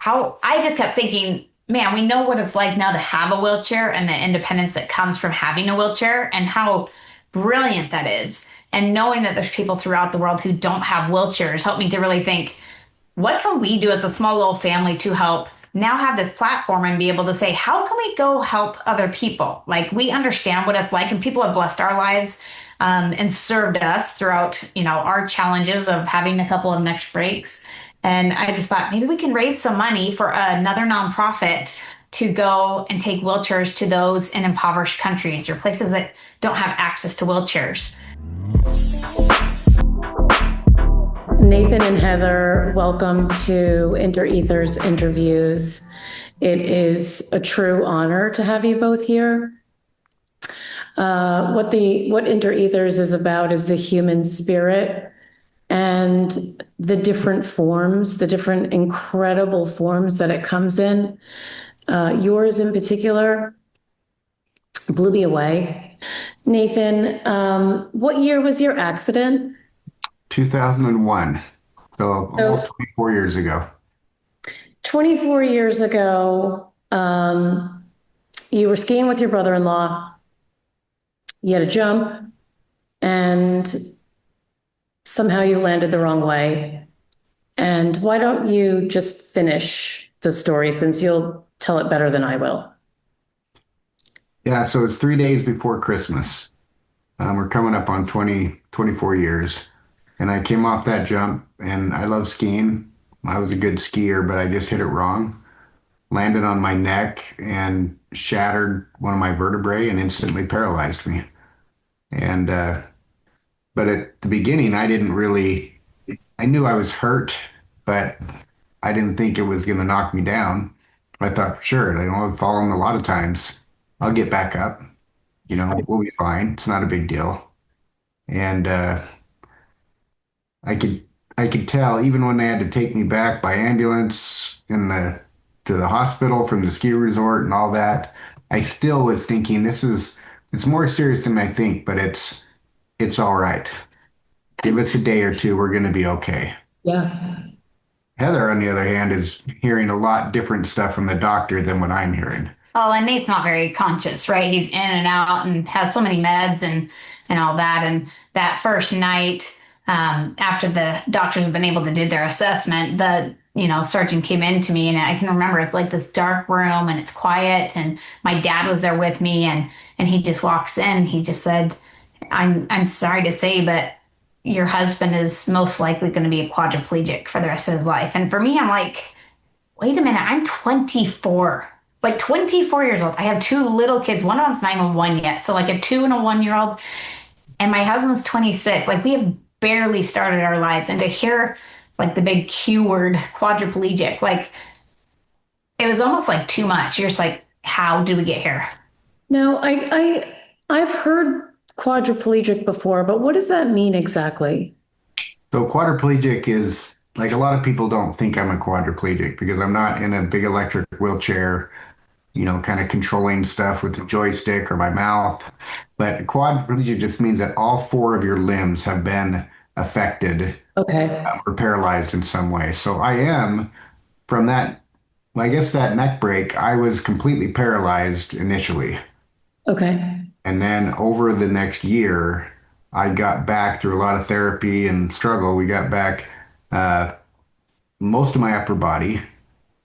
how I just kept thinking, man, we know what it's like now to have a wheelchair and the independence that comes from having a wheelchair and how brilliant that is. And knowing that there's people throughout the world who don't have wheelchairs helped me to really think, what can we do as a small little family to help now have this platform and be able to say, how can we go help other people? Like we understand what it's like, and people have blessed our lives and served us throughout, our challenges of having a couple of neck breaks. And I just thought maybe we can raise some money for another nonprofit to go and take wheelchairs to those in impoverished countries or places that don't have access to wheelchairs. Nathan and Heather, welcome to Inter-Ethers Interviews. It is a true honor to have you both here. What Inter-Ethers is about is the human spirit and the different forms, the different incredible forms that it comes in. Yours in particular blew me away. Nathan, what year was your accident? 2001, so almost So 24 years ago. 24 years ago, you were skiing with your brother-in-law. You had a jump, and somehow you landed the wrong way. And why don't you just finish the story, since you'll tell it better than I will? Yeah, so it's 3 days before Christmas. We're coming up on 24 years. And I came off that jump, and I love skiing. I was a good skier, but I just hit it wrong. Landed on my neck and shattered one of my vertebrae and instantly paralyzed me. And but at the beginning, I knew I was hurt, but I didn't think it was going to knock me down. I thought for sure, I've fallen a lot of times. I'll get back up. We'll be fine. It's not a big deal. And I could I could tell even when they had to take me back by ambulance to the hospital from the ski resort and all that, I still was thinking it's more serious than I think, but it's all right. Give us a day or two, we're gonna be okay. Yeah. Heather, on the other hand, is hearing a lot different stuff from the doctor than what I'm hearing. Oh, and Nate's not very conscious, right? He's in and out and has so many meds and all that. And that first night, after the doctors have been able to do their assessment, the surgeon came in to me, and I can remember it's like this dark room and it's quiet, and my dad was there with me, and he just walks in. He just said, "I'm sorry to say, but your husband is most likely going to be a quadriplegic for the rest of his life." And for me, I'm like, wait a minute, I'm 24. Like 24 years old. I have two little kids. One of them's not even one yet. So like a 2 and a 1 year old. And my husband's 26. Like we have barely started our lives. And to hear like the big Q word, quadriplegic, like it was almost like too much. You're just like, how did we get here? No, I've heard quadriplegic before, but what does that mean exactly? So quadriplegic is like a lot of people don't think I'm a quadriplegic because I'm not in a big electric wheelchair, kind of controlling stuff with the joystick or my mouth. But quadriplegia just means that all four of your limbs have been affected Okay. or paralyzed in some way. So I am from that, I guess that neck break, I was completely paralyzed initially. Okay. And then over the next year, I got back through a lot of therapy and struggle. We got back uh, most of my upper body.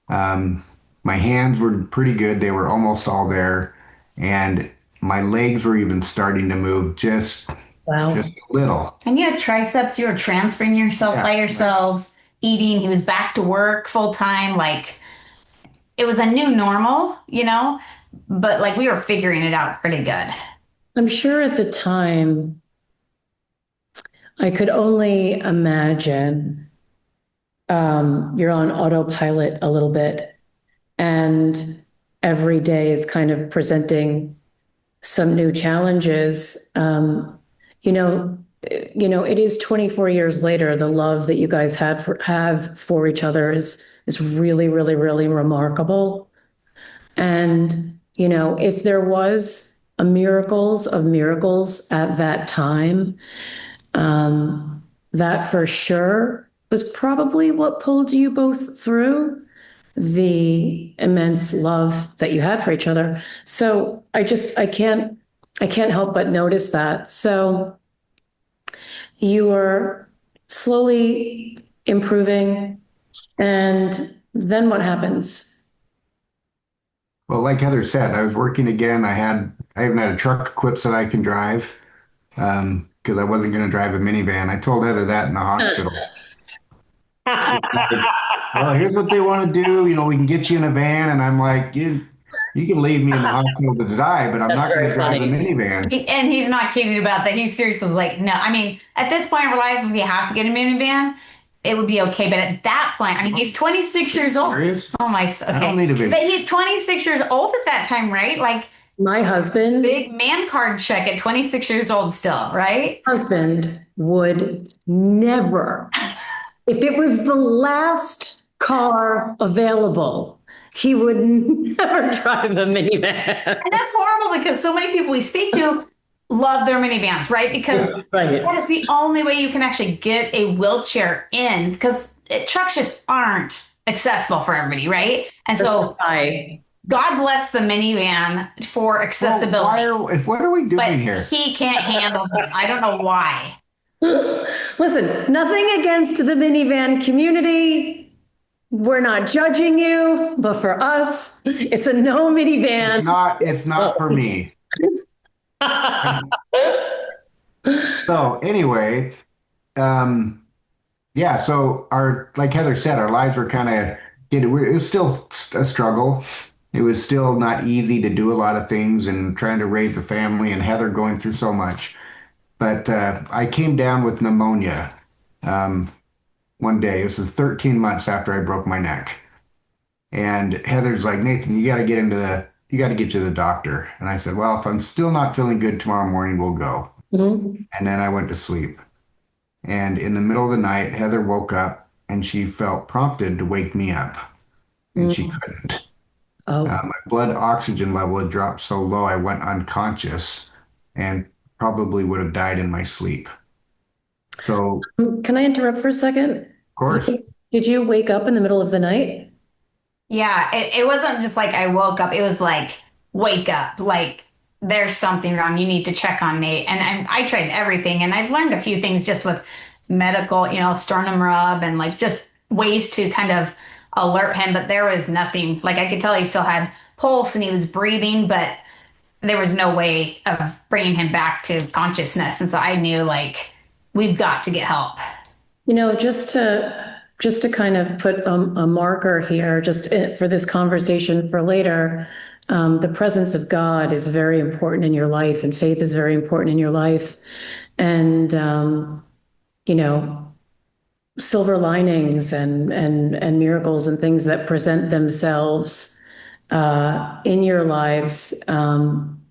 Um, my hands were pretty good. They were almost all there. And my legs were even starting to move just Wow. a little. And you had triceps, you were transferring yourself Yeah. by yourselves, eating. He was back to work full time. Like it was a new normal, but like we were figuring it out pretty good. I'm sure at the time I could only imagine you're on autopilot a little bit, and every day is kind of presenting some new challenges. You know, it is 24 years later. The love that you guys have for each other is really, really, really remarkable. And if there was a miracles of miracles at that time, that for sure was probably what pulled you both through. the immense love that you had for each other. So I can't help but notice that. So you are slowly improving, and then what happens? Well, like Heather said, I was working again. I haven't had a truck equipped so that I can drive because I wasn't going to drive a minivan. I told Heather that in the hospital. She's like, well, here's what they want to do. We can get you in a van. And I'm like, you can leave me in the hospital to die, but I'm That's not going very to drive a funny. minivan. And he's not kidding about that. He's seriously like, no. I mean, at this point in our lives, if we have to get a minivan, it would be okay. But at that point, I mean, he's 26 years old. Serious? Oh my, I don't okay. need a van. But he's 26 years old at that time, right? Like My husband big man card check at 26 years old still, right? husband would never, if it was the last car available, he would never drive a minivan. And that's horrible because so many people we speak to love their minivans, right? Because Right. that is the only way you can actually get a wheelchair in because trucks just aren't accessible for everybody, right? And so I, God bless the minivan for accessibility. What are we but doing here? he can't handle them. I don't know why. listen, nothing against the minivan community. We're not judging you, but for us, it's a no minivan. It's not for me. So anyway, yeah, so like Heather said, our lives were kind of, it was still a struggle. It was still not easy to do a lot of things and trying to raise a family and Heather going through so much. But I came down with pneumonia one day. It was 13 months after I broke my neck. And Heather's like, Nathan, you got to get to the doctor. And I said, well, if I'm still not feeling good tomorrow morning, we'll go. Mhm. And then I went to sleep. And in the middle of the night, Heather woke up and she felt prompted to wake me up. And she couldn't. Oh, My blood oxygen level had dropped so low, I went unconscious and probably would have died in my sleep. So, can I interrupt for a second? of course, Did you wake up in the middle of the night? Yeah, it wasn't just like I woke up. It was like, wake up. Like, there's something wrong. You need to check on Nate. And I tried everything. And I've learned a few things just with medical, sternum rub and like just ways to kind of alert him. But there was nothing. Like, I could tell he still had pulse and he was breathing, but there was no way of bringing him back to consciousness. And so I knew, like, we've got to get help. Just to kind of put a marker here, just for this conversation for later, the presence of God is very important in your life, and faith is very important in your life, and you know, silver linings and miracles and things that present themselves in your lives.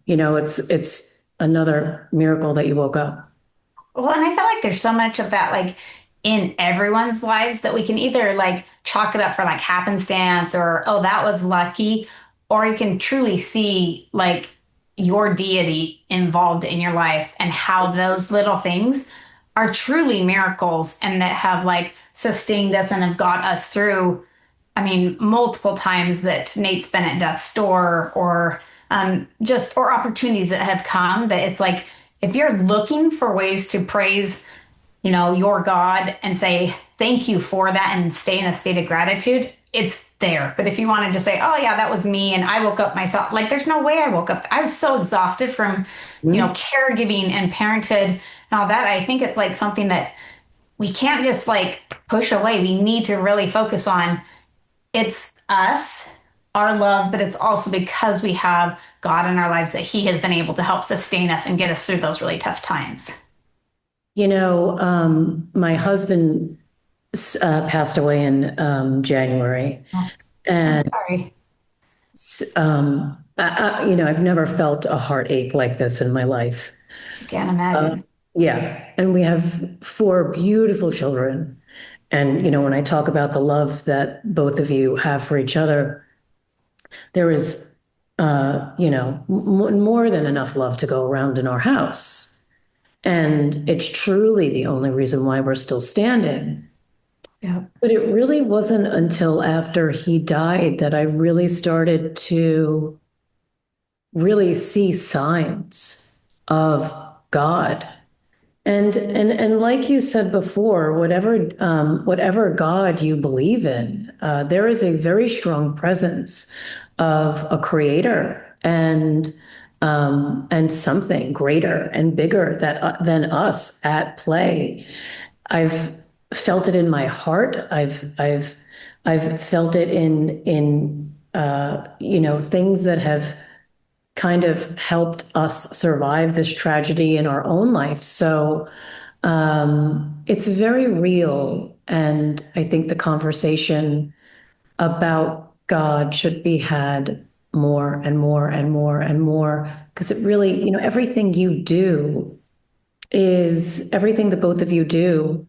It's another miracle that you woke up. Well, and I feel like there's so much of that, like in everyone's lives, that we can either like chalk it up for like happenstance or, oh, that was lucky, or you can truly see like your deity involved in your life and how those little things are truly miracles and that have like sustained us and have got us through. I mean, multiple times that Nate's been at death's door or or opportunities that have come that it's like, if you're looking for ways to praise, your God and say thank you for that and stay in a state of gratitude, it's there. But if you want to just say, oh yeah, that was me and I woke up myself, like there's no way I woke up. I was so exhausted from, caregiving and parenthood and all that. I think it's like something that we can't just like push away. We need to really focus on. It's us, our love, but it's also because we have God in our lives that He has been able to help sustain us and get us through those really tough times. My husband passed away in January, and Sorry. I've never felt a heartache like this in my life. Can't imagine. Yeah, and we have four beautiful children, and when I talk about the love that both of you have for each other, there is, more than enough love to go around in our house. And it's truly the only reason why we're still standing. Yeah. But it really wasn't until after he died that I really started to really see signs of God. And like you said before, whatever God you believe in, there is a very strong presence of a creator and something greater and bigger than us at play. I've felt it in my heart. I've felt it in things that have kind of helped us survive this tragedy in our own life. So it's very real. And I think the conversation about God should be had more and more and more and more, because it really, everything that both of you do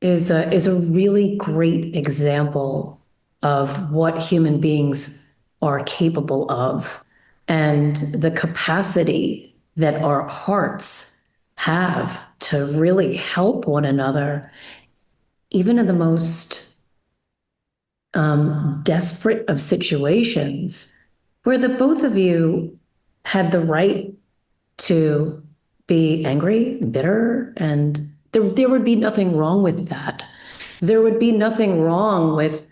is a really great example of what human beings are capable of and the capacity that our hearts have to really help one another, even in the most desperate of situations, where the both of you had the right to be angry, bitter, and there would be nothing wrong with that. There would be nothing wrong with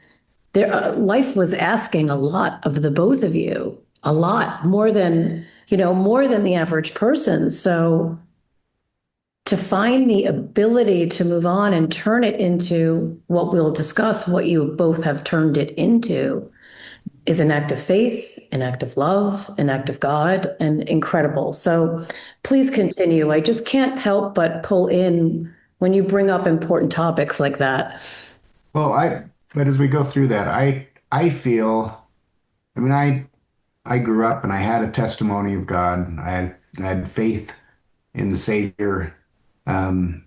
there. Life was asking a lot of the both of you, a lot more than the average person. So to find the ability to move on and turn it into what we'll discuss, what you both have turned it into, is an act of faith, an act of love, an act of God, and incredible. So please continue. I just can't help but pull in when you bring up important topics like that. Well, but as we go through that, I feel, I mean, I grew up and I had a testimony of God. I had faith in the Savior. Um,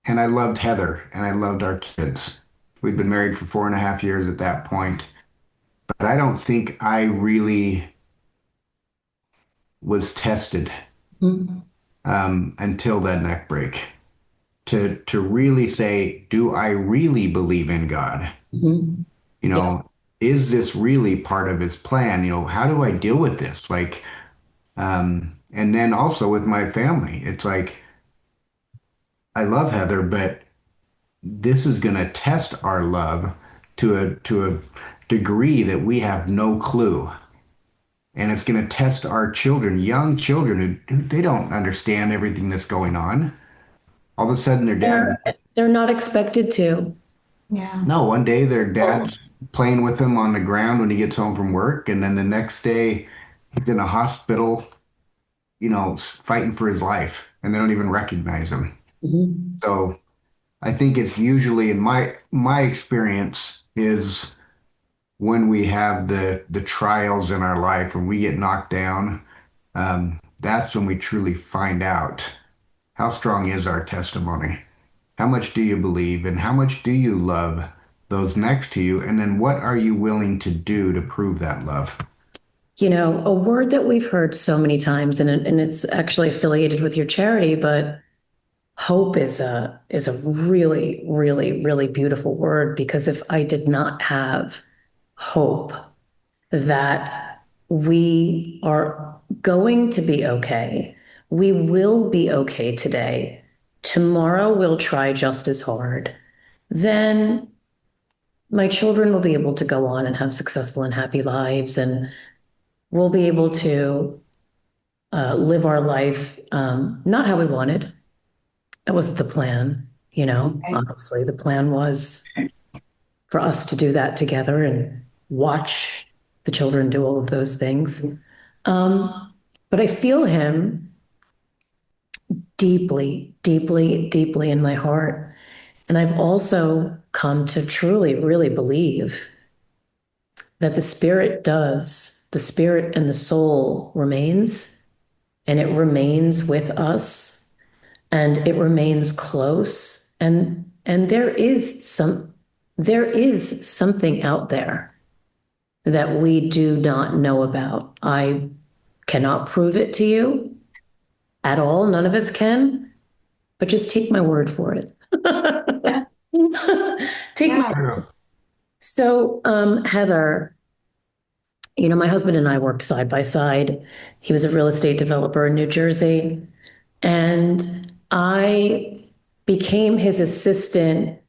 and I loved Heather and I loved our kids. We'd been married for 4.5 years at that point, but I don't think I really was tested Mhm. until that neck break to really say, do I really believe in God? Mhm. You Yeah. know, is this really part of his plan? How do I deal with this? Like, and then also with my family, it's like, I love Heather, but this is going to test our love to a degree that we have no clue. And it's going to test our children, young children who they don't understand everything that's going on. All of a sudden, their dad, They're not expected to. Yeah. no, one day their Well, dad's playing with them on the ground when he gets home from work, and then the next day he's in a hospital, fighting for his life, and they don't even recognize him. mhm. So I think it's usually in my experience is when we have the trials in our life, when we get knocked down, that's when we truly find out how strong is our testimony. How much do you believe, and how much do you love those next to you? And then what are you willing to do to prove that love? A word that we've heard so many times, and it's actually affiliated with your charity, but hope is a really, really, really beautiful word, because if I did not have hope that we are going to be okay, we will be okay today, tomorrow we'll try just as hard, then my children will be able to go on and have successful and happy lives, and we'll be able to live our life not how we wanted. That wasn't the plan, Right. Obviously, the plan was for us to do that together and watch the children do all of those things. But I feel him deeply, deeply, deeply in my heart. And I've also come to truly, really believe that the spirit and the soul remains, and it remains with us, and it remains close. And there is something out there that we do not know about. I cannot prove it to you at all. None of us can, but just take my word for it. Take my, Yeah. so, Heather, my husband and I worked side by side. He was a real estate developer in New Jersey, and I became his assistant,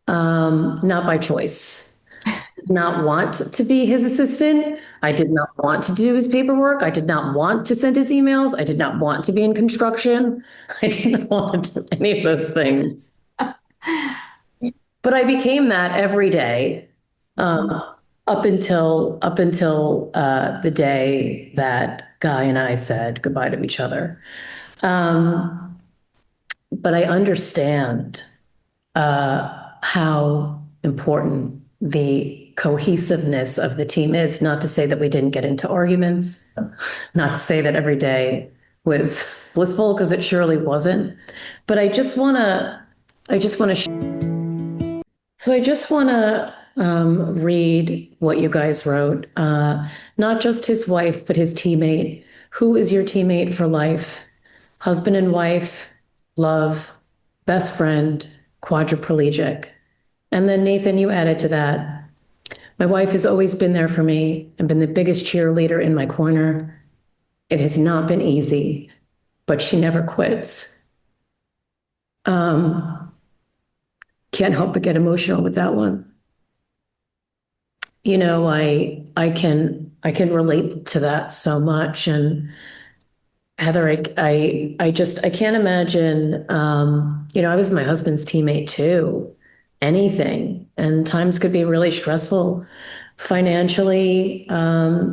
not by choice. Not want to be his assistant. I did not want to do his paperwork. I did not want to send his emails. I did not want to be in construction. I did not want to do any of those things. But I became that every day, um, up until the day that Guy and I said goodbye to each other. Um, but I understand how important the cohesiveness of the team is. Not to say that we didn't get into arguments, not to say that every day was blissful, because it surely wasn't. But I just want to read what you guys wrote. Not just his wife, but his teammate. Who is your teammate for life? Husband and wife, love, best friend, quadriplegic. And then Nathan, you added to that. My wife has always been there for me and been the biggest cheerleader in my corner. It has not been easy, but she never quits. Um, can't help but get emotional with that one. I can relate to that so much. And Heather, I can't imagine. I was my husband's teammate too. Anything, and times could be really stressful, financially,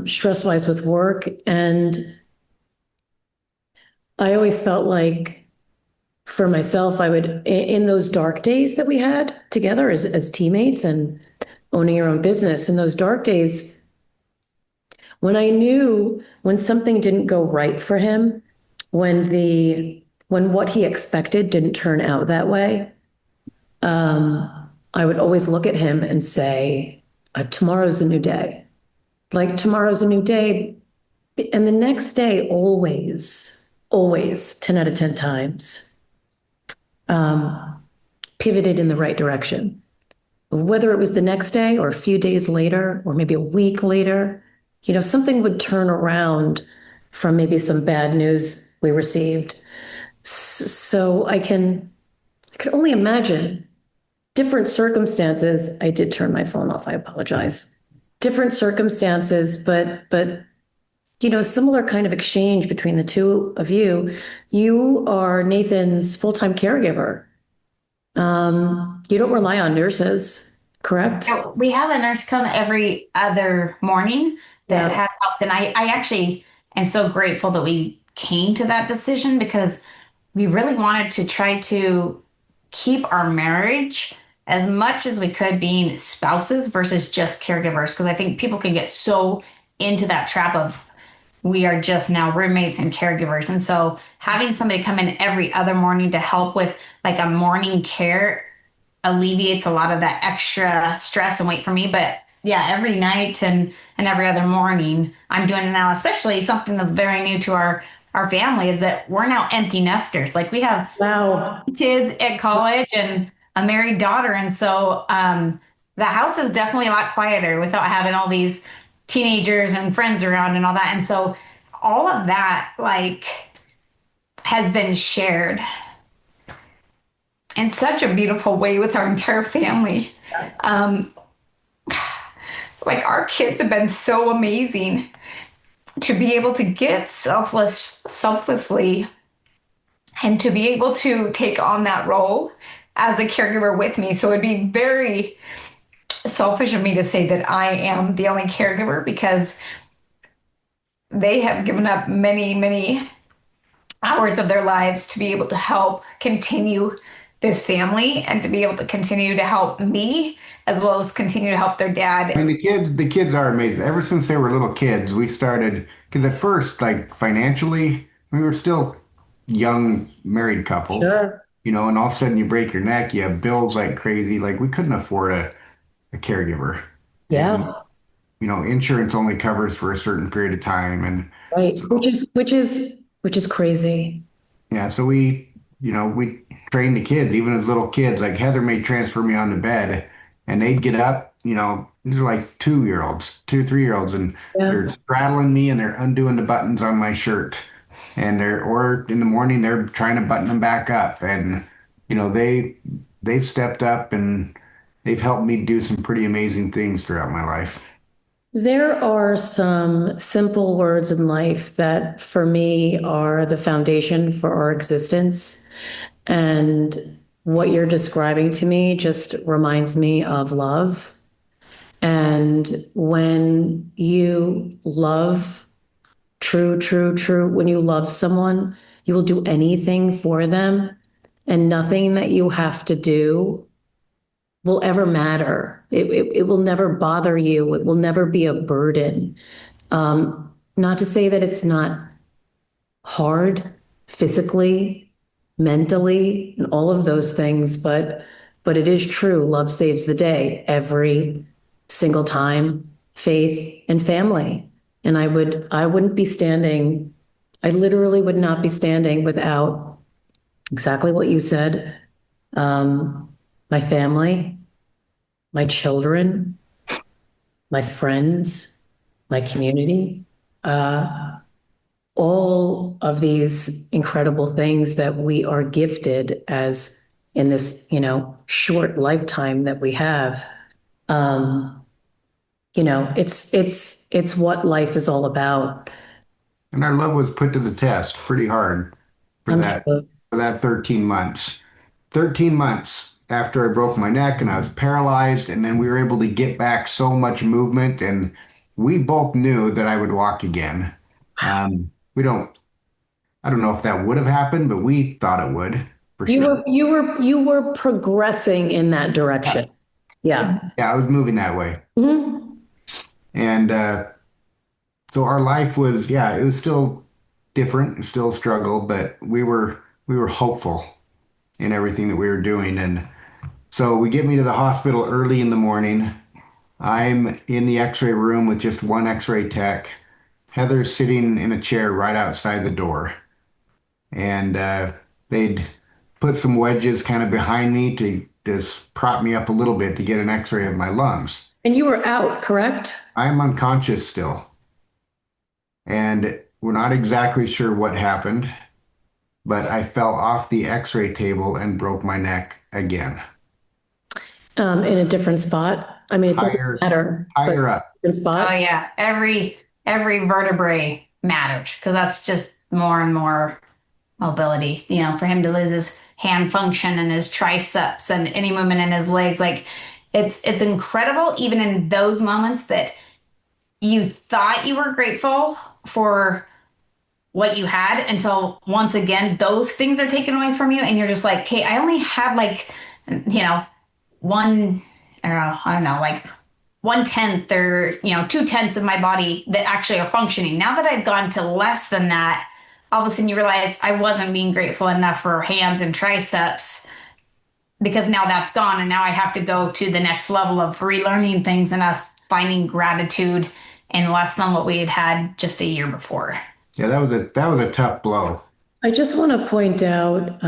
stress-wise with work, and I always felt like, for myself, I would, in those dark days that we had together as teammates and owning your own business, in those dark days, when I knew when something didn't go right for him, when what he expected didn't turn out that way, I would always look at him and say, tomorrow's a new day. Like, tomorrow's a new day. And the next day, always, 10 out of 10 times, pivoted in the right direction. Whether it was the next day or a few days later, or maybe a week later, something would turn around from maybe some bad news we received. So I could only imagine different circumstances. I did turn my phone off. I apologize. Different circumstances, but similar kind of exchange between the two of you. You are Nathan's full-time caregiver. You don't rely on nurses, correct? So we have a nurse come every other morning that Yeah. has helped. And I actually am so grateful that we came to that decision because we really wanted to try to keep our marriage as much as we could being spouses versus just caregivers. Because I think people can get so into that trap of we are just now roommates and caregivers. And so having somebody come in every other morning to help with like a morning care alleviates a lot of that extra stress and wait for me. But yeah, every night and every other morning, I'm doing it now, especially something that's very new to our family is that we're now empty nesters. Like we have Wow. kids at college and a married daughter. And so the house is definitely a lot quieter without having all these teenagers and friends around and all that. And so all of that like has been shared in such a beautiful way with our entire family. Um, like our kids have been so amazing to be able to give selflessly and to be able to take on that role as a caregiver with me. So it'd be very selfish of me to say that I am the only caregiver because they have given up many, many hours of their lives to be able to help continue this family and to be able to continue to help me as well as continue to help their I mean, dad. the kids are amazing. Ever since they were little kids, we started because at first, like financially, we were still young married couples, Sure. and all of a sudden you break your neck, you have bills like crazy. Like we couldn't afford a caregiver, and Yeah. insurance only covers for a certain period of time, and Right. so Which is crazy. yeah, so we train the kids, even as little kids. Like Heather may transfer me on the bed and they'd get up, these are like 2 year olds, 2, 3 year olds, and they're Yeah. straddling me and they're undoing the buttons on my shirt. And or in the morning, they're trying to button them back up. And, you know, they've stepped up and they've helped me do some pretty amazing things throughout my life. There are some simple words in life that for me are the foundation for our existence. And what you're describing to me just reminds me of love. And when you love, true, true, true, when you love someone, you will do anything for them, and nothing that you have to do will ever matter. It will never bother you. It will never be a burden. Not to say that it's not hard physically, mentally, and all of those things, but it is true. Love saves the day every single time. Faith and family. And I wouldn't be standing, I literally would not be standing without exactly what you said. My family, my children, my friends, my community, all of these incredible things that we are gifted as in this, short lifetime that we have. Um, it's what life is all about. And our love was put to the test pretty hard for I'm that sure. for that 13 months. 13 months after I broke my neck and I was paralyzed, and then we were able to get back so much movement, and we both knew that I would walk again. We don't, I don't know if that would have happened, but we thought it would for You sure. were progressing in that Yeah, direction. Yeah. yeah, I was moving that way. Mhm. And so our life was, yeah, it was still different, still a struggle, but we were hopeful in everything that we were doing. And so we get me to the hospital early in the morning. I'm in the x-ray room with just one x-ray tech. Heather's sitting in a chair right outside the door. And they'd put some wedges kind of behind me to just prop me up a little bit to get an x-ray of my lungs. And you were out, correct? I'm unconscious still. And we're not exactly sure what happened, but I fell off the x-ray table and broke my neck again. In a different spot. I mean, it doesn't Higher, matter, but higher up. different Oh spot. yeah, every vertebrae matters because that's just more and more mobility. You know, for him to lose his hand function and his triceps and any movement in his legs, like it's incredible. Even in those moments that you thought you were grateful for what you had until once again those things are taken away from you and you're just like, okay, I only have like, you know, one, I don't know, like 1/10 or 2/10 of my body that actually are functioning. Now that I've gone to less than that, all of a sudden you realize I wasn't being grateful enough for hands and triceps because now that's gone and now I have to go to the next level of relearning things and us finding gratitude in less than what we had had just a year before. Yeah, that was a tough blow. I just want to point out,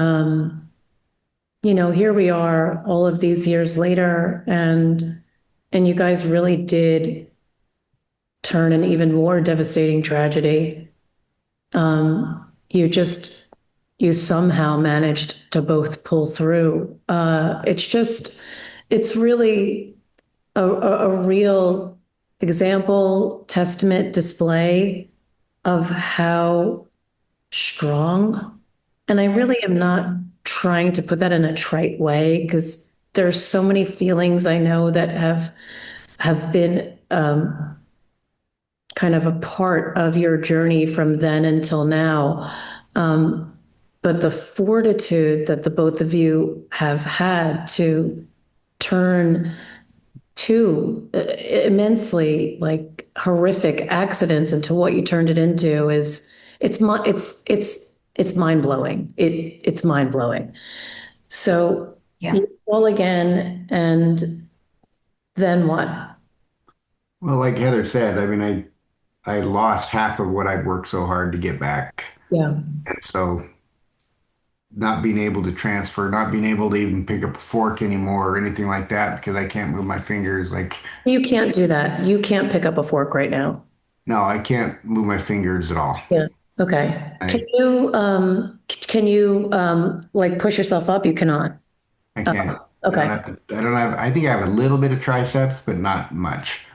here we are all of these years later, and you guys really did turn an even more devastating tragedy. You somehow managed to both pull through. It's really a real example, testament, display of how strong. And I really am not trying to put that in a trite way because there's so many feelings I know that have been kind of a part of your journey from then until now. But the fortitude that the both of you have had to turn two immensely like horrific accidents into what you turned it into is it's mind blowing. It's mind blowing. So Yeah. you fall again, and then what? Well, like Heather said, I mean, I lost half of what I'd worked so hard to get back. Yeah. And so not being able to transfer, not being able to even pick up a fork anymore or anything like that because I can't move my fingers. Like, You can't do that. You can't pick up a fork right now. no, I can't move my fingers at all. Yeah. Okay. I Can you like push yourself up? You cannot. I can't. Okay. I don't have. I think I have a little bit of triceps, but not much.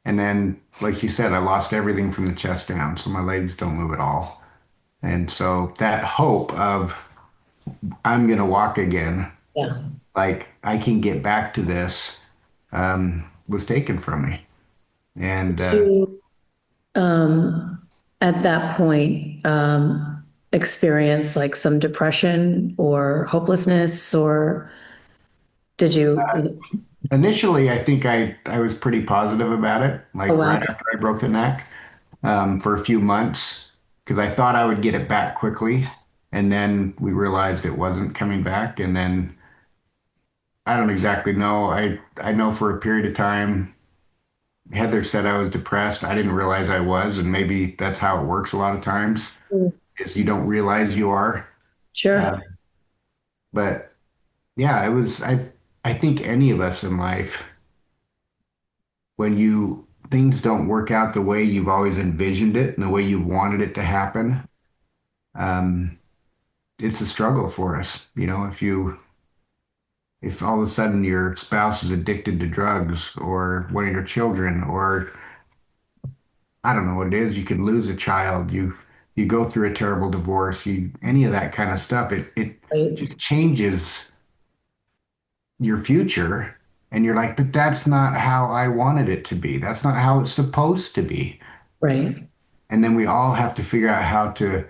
And then, like you said, I lost everything from the chest down, so my legs don't move at all. And so that hope of I'm gonna walk again, Yeah. like I can get back to this, was taken from me. And You at that point experience like some depression or hopelessness, or did you? initially, I think I was pretty positive about it. Oh Like wow. right after I broke the neck, for a few months, because I thought I would get it back quickly, and then we realized it wasn't coming back, and then I don't exactly know. I know for a period of time, Heather said I was depressed. I didn't realize I was, and maybe that's how it works a lot of times, is you don't realize you are. Uh, Sure. but yeah, it was. I think any of us in life, when you things don't work out the way you've always envisioned it and the way you've wanted it to happen, um, it's a struggle for us. You know, if all of a sudden your spouse is addicted to drugs or one of your children, or I don't know what it is, you could lose a child, you go through a terrible divorce, you any of that kind of stuff, it Right. just changes your future. And you're like, but that's not how I wanted it to be. That's not how it's supposed to be. Right. And then we all have to figure out how to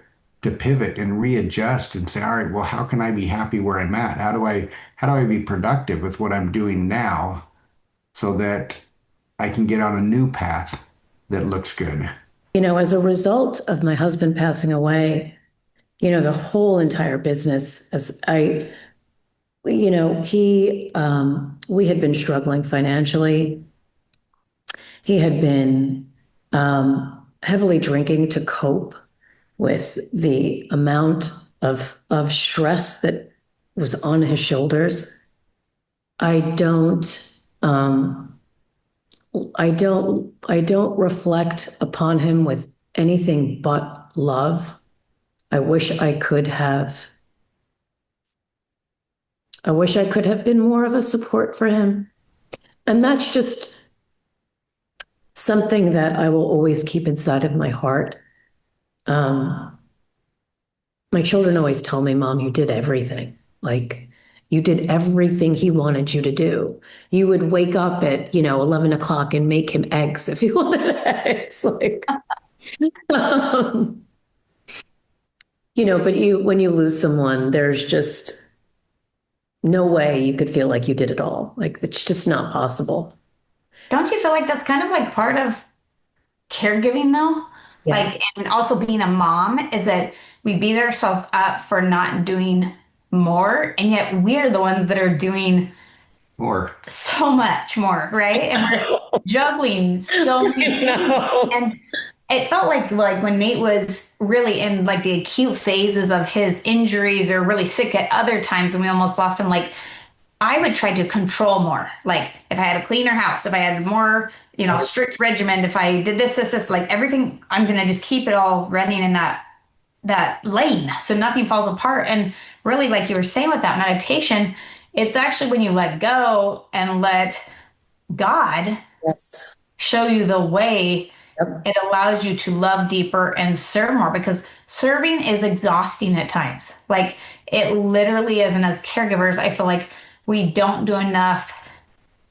pivot and readjust and say, all right, well, how can I be happy where I'm at? How do I be productive with what I'm doing now so that I can get on a new path that looks good? As a result of my husband passing away, the whole entire business, as I, we had been struggling financially. He had been heavily drinking to cope with the amount of stress that was on his shoulders. I don't, um, I don't reflect upon him with anything but love. I wish I could have, I wish I could have been more of a support for him. And that's just something that I will always keep inside of my heart. Um, my children always tell me, Mom, you did everything. Like, you did everything he wanted you to do. You would wake up at, 11 o'clock and make him eggs if he wanted eggs. Like, um, but when you lose someone, there's just no way you could feel like you did it all. Like, it's just not possible. Don't you feel like that's kind of like part of caregiving though? Yeah. Like, and also being a mom is that we beat ourselves up for not doing more, and yet we're the ones that are doing Or so much more, right? And we're juggling so many things. No. And it felt like when Nate was really in like the acute phases of his injuries or really sick at other times and we almost lost him, like I would try to control more. Like if I had a cleaner house, if I had more, strict regimen, if I did this, like everything, I'm gonna just keep it all running in that lane so nothing falls apart. And really, like you were saying with that meditation, it's actually when you let go and let God Yes. show you the way, Yep. it allows you to love deeper and serve more because serving is exhausting at times. Like it literally is. And as caregivers, I feel like we don't do enough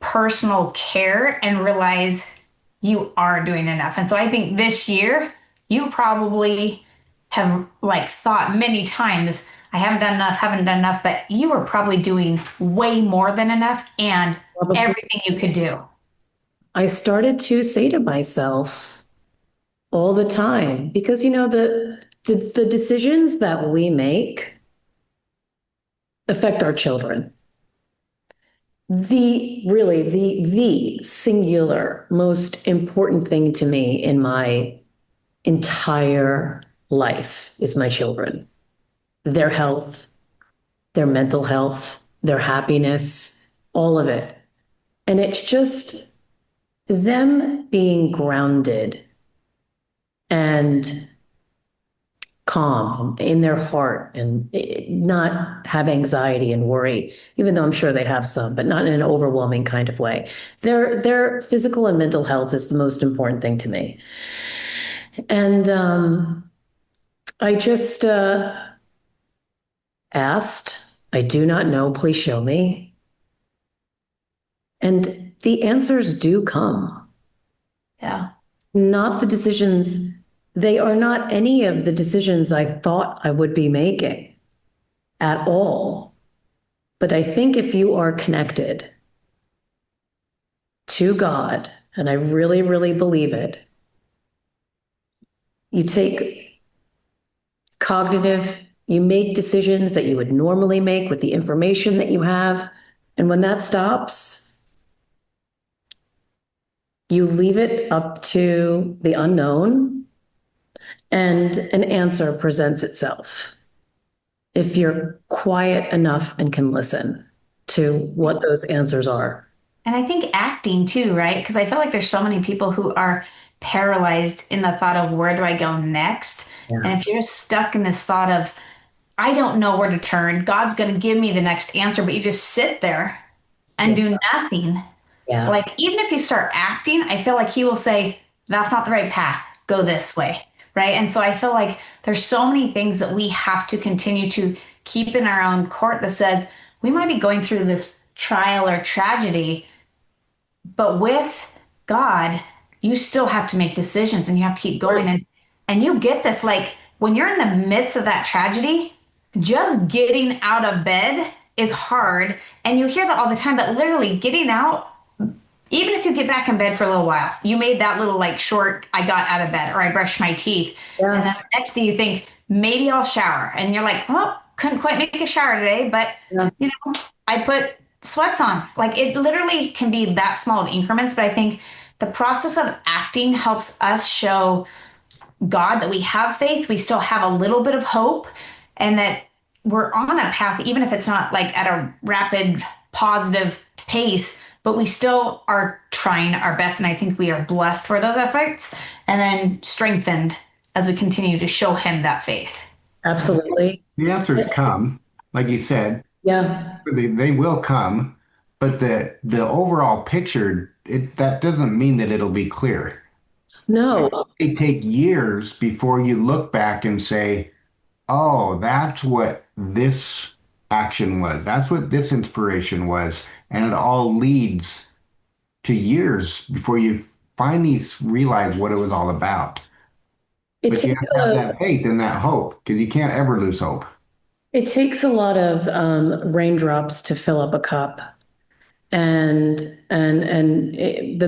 personal care and realize you are doing enough. And so I think this year you probably have like thought many times, I haven't done enough, but you were probably doing way more than enough and Probably. everything you could do. I started to say to myself all the time, because the decisions that we make affect our children. The singular most important thing to me in my entire life is my children, their health, their mental health, their happiness, all of it. And it's just them being grounded and calm in their heart and not have anxiety and worry, even though I'm sure they have some, but not in an overwhelming kind of way. Their physical and mental health is the most important thing to me. And I just asked, I do not know, please show me. And the answers do come. Yeah. Not the decisions, they are not any of the decisions I thought I would be making at all. But I think if you are connected to God, and I really, really believe it, you take cognitive, you make decisions that you would normally make with the information that you have. And when that stops, you leave it up to the unknown and an answer presents itself. If you're quiet enough and can listen to what those answers are. And I think acting too, right? Because I feel like there's so many people who are paralyzed in the thought of where do I go next? Yeah. And if you're stuck in this thought of, I don't know where to turn, God's going to give me the next answer, but you just sit there and do nothing. Yeah. Like, even if you start acting, I feel like He will say, that's not the right path, go this way. Right. And so I feel like there's so many things that we have to continue to keep in our own court that says we might be going through this trial or tragedy, but with God, you still have to make decisions and you have to keep going. And you get this, like when you're in the midst of that tragedy, just getting out of bed is hard. And you hear that all the time, but literally getting out, even if you get back in bed for a little while, you made that little like short, I got out of bed or I brushed my teeth. Yeah. And then the next day you think, maybe I'll shower. And you're like, well, couldn't quite make a shower today, but you know, I put sweats on. Like it literally can be that small of increments. But I think the process of acting helps us show God that we have faith, we still have a little bit of hope, and that we're on a path, even if it's not like at a rapid, positive pace, but we still are trying our best. And I think we are blessed for those efforts and then strengthened as we continue to show Him that faith. Absolutely. The answers come, like you said, Yeah. they will come, but the overall picture, that doesn't mean that it'll be clear. No. It take years before you look back and say, oh, that's what this action was. That's what this inspiration was. And it all leads to years before you finally realize what it was all about. It But you takes have to have that faith and that hope because you can't ever lose hope. it takes a lot of raindrops to fill up a cup. The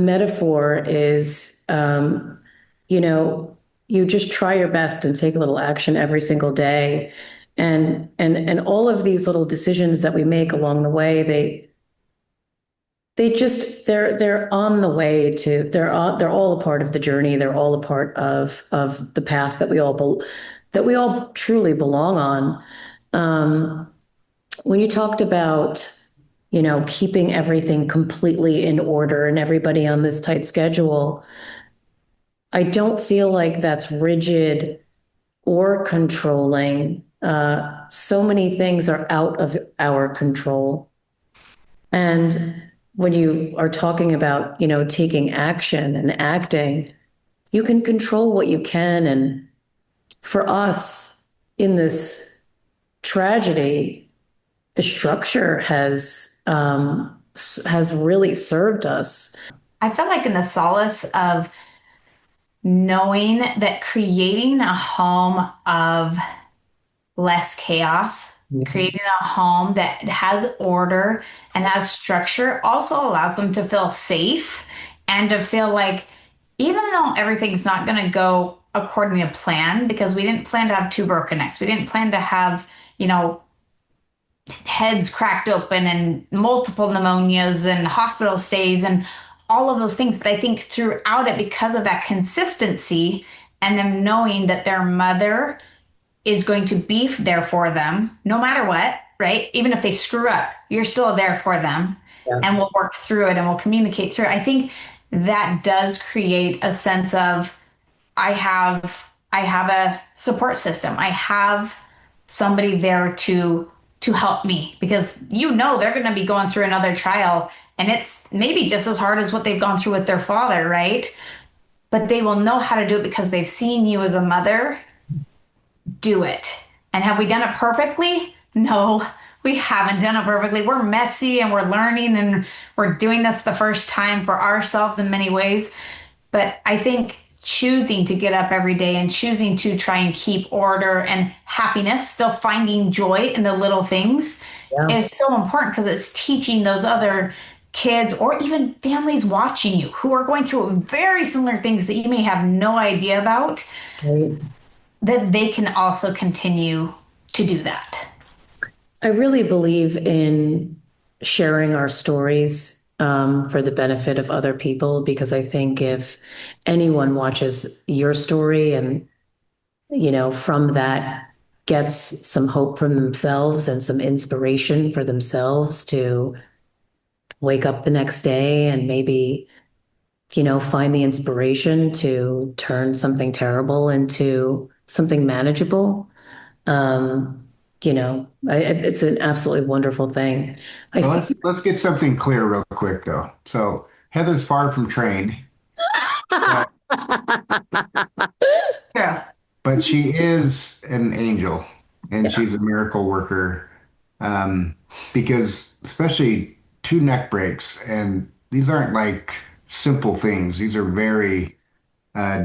metaphor is, you know, you just try your best and take a little action every single day, and all of these little decisions that we make along the way, they're on the way to they're all a part of the journey. They're all a part of the path that we all truly belong on. When you talked about, you know, keeping everything completely in order and everybody on this tight schedule, I don't feel like that's rigid or controlling. So many things are out of our control. And when you are talking about, you know, taking action and acting, you can control what you can. And for us in this tragedy, the structure has really served us. I felt like in the solace of knowing that creating a home of less chaos, creating a home that has order and has structure also allows them to feel safe and to feel like even though everything's not going to go according to plan, because we didn't plan to have two broken necks, we didn't plan to have, you know, heads cracked open and multiple pneumonias and hospital stays and all of those things. But I think throughout it, because of that consistency and them knowing that their mother is going to be there for them no matter what, right? Even if they screw up, you're still there for them Yeah. and we'll work through it and we'll communicate through it. I think that does create a sense of I have a support system. I have somebody there to help me because they're going to be going through another trial and it's maybe just as hard as what they've gone through with their father, right? But they will know how to do it because they've seen you as a mother do it. And have we done it perfectly? No, we haven't done it perfectly. We're messy and we're learning and we're doing this the first time for ourselves in many ways. But I think choosing to get up every day and choosing to try and keep order and happiness, still finding joy in the little things Yeah. is so important because it's teaching those other kids or even families watching you who are going through very similar things that you may have no idea about, Right. that they can also continue to do that. I really believe in sharing our stories for the benefit of other people because I think if anyone watches your story and, from that gets some hope from themselves and some inspiration for themselves to wake up the next day and maybe, find the inspiration to turn something terrible into something manageable. It's an absolutely wonderful thing. I Well, feel let's get something clear real quick though. So Heather's far from trained, but True. she is an angel and yeah, she's a miracle worker. Um, because especially two neck breaks, and these aren't like simple things. These are very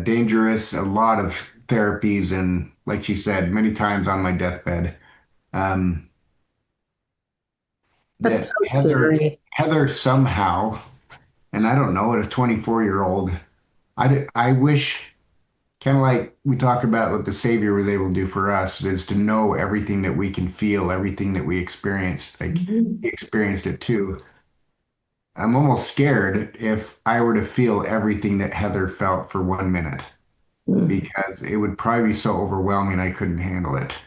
dangerous. A lot of therapies, and like she said, many times on my deathbed. Um, that's that so scary. Heather somehow, and I don't know, at a 24-year-old, I wish, kind of like we talk about what the Savior was able to do for us, is to know everything that we can feel, everything that we experience. Like Mhm. he experienced it too. I'm almost scared if I were to feel everything that Heather felt for 1 minute Mm. because it would probably be so overwhelming I couldn't handle it.